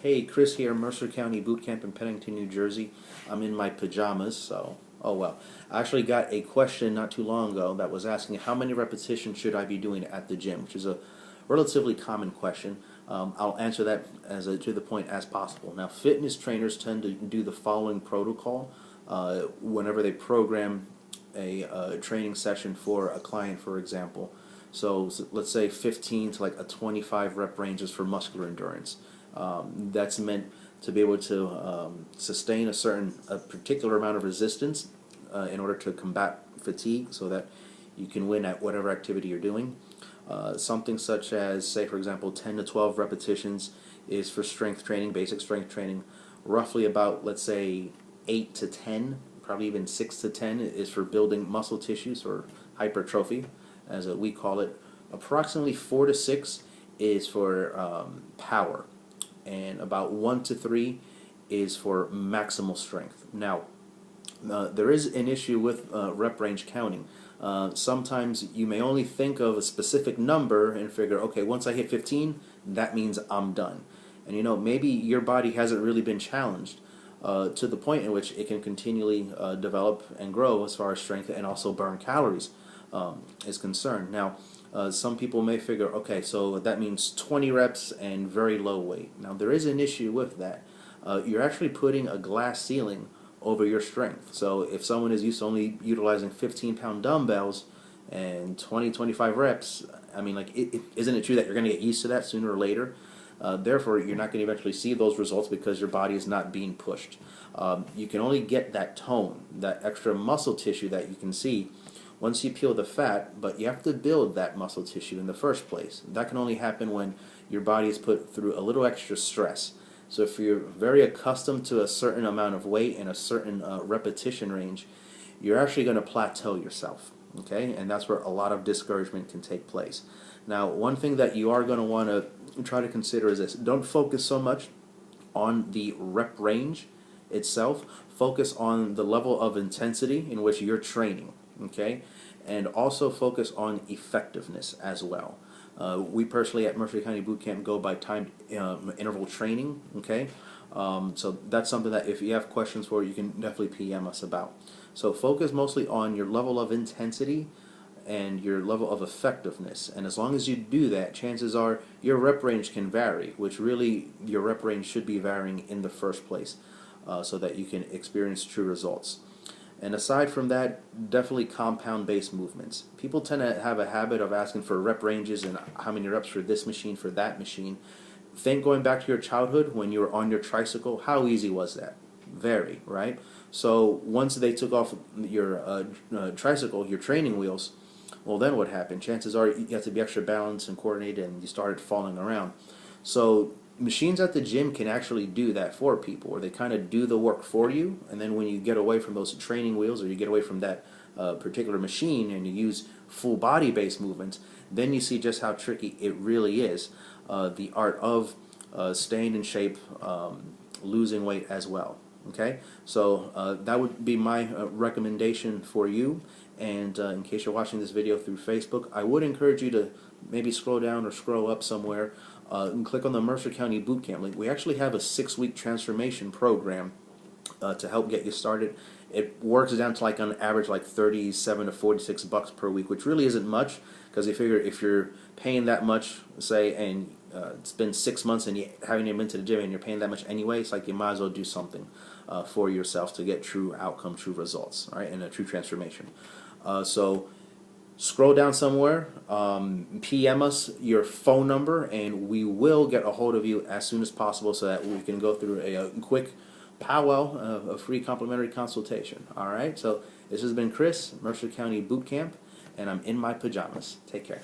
Hey, Chris here, Mercer County Boot Camp in Pennington, New Jersey. I'm in my pajamas, so, oh well. I actually got a question not too long ago that was asking how many repetitions should I be doing at the gym, which is a relatively common question. I'll answer that to the point as possible. Now, fitness trainers tend to do the following protocol whenever they program a training session for a client, for example. So let's say 15 to like a 25 rep ranges for muscular endurance. That's meant to be able to sustain a particular amount of resistance in order to combat fatigue so that you can win at whatever activity you're doing. Something such as, say for example, 10 to 12 repetitions is for strength training, basic strength training. Roughly about, let's say, 8 to 10, probably even 6 to 10 is for building muscle tissues or hypertrophy, as we call it. Approximately 4 to 6 is for power, and about 1 to 3 is for maximal strength. Now, there is an issue with rep range counting. Sometimes you may only think of a specific number and figure, okay, once I hit 15, that means I'm done. And maybe your body hasn't really been challenged to the point in which it can continually develop and grow as far as strength and also burn calories is concerned. Now, some people may figure, okay, so that means 20 reps and very low weight. Now, there is an issue with that. You're actually putting a glass ceiling over your strength. So if someone is used to only utilizing 15-pound dumbbells and 25 reps, I mean, like, isn't it true that you're going to get used to that sooner or later? Therefore, you're not going to eventually see those results because your body is not being pushed. You can only get that tone, that extra muscle tissue that you can see once you peel the fat, but you have to build that muscle tissue in the first place. That can only happen when your body is put through a little extra stress. So if you're very accustomed to a certain amount of weight and a certain repetition range, you're actually going to plateau yourself, okay? And that's where a lot of discouragement can take place. Now, one thing that you are going to want to try to consider is this. Don't focus so much on the rep range itself. Focus on the level of intensity in which you're training, okay? And also focus on effectiveness as well. We personally at Mercer County Boot Camp go by timed interval training, okay? So that's something that if you have questions for, you can definitely PM us about. So focus mostly on your level of intensity and your level of effectiveness. And as long as you do that, chances are your rep range can vary, which really your rep range should be varying in the first place so that you can experience true results. And aside from that, definitely compound-based movements. People tend to have a habit of asking for rep ranges and how many reps for this machine, for that machine. Think going back to your childhood when you were on your tricycle, how easy was that? Very, right? So once they took off your tricycle, your training wheels, well then what happened? Chances are you have to be extra balanced and coordinated and you started falling around. So machines at the gym can actually do that for people, where they kind of do the work for you, and then when you get away from those training wheels or you get away from that particular machine and you use full body based movements, then you see just how tricky it really is. The art of staying in shape, losing weight as well. Okay, so that would be my recommendation for you. And in case you're watching this video through Facebook, I would encourage you to maybe scroll down or scroll up somewhere and click on the Mercer County Boot Camp link. We actually have a 6-week transformation program to help get you started. It works down to like on average like 37 to 46 bucks per week, which really isn't much, because you figure if you're paying that much, say, and it's been 6 months and you haven't even been to the gym and you're paying that much anyway, it's like you might as well do something for yourself to get true outcome, true results, all right, and a true transformation. So scroll down somewhere, PM us your phone number, and we will get a hold of you as soon as possible so that we can go through a quick powwow, a free complimentary consultation. All right, so this has been Chris, Mercer County Boot Camp, and I'm in my pajamas. Take care.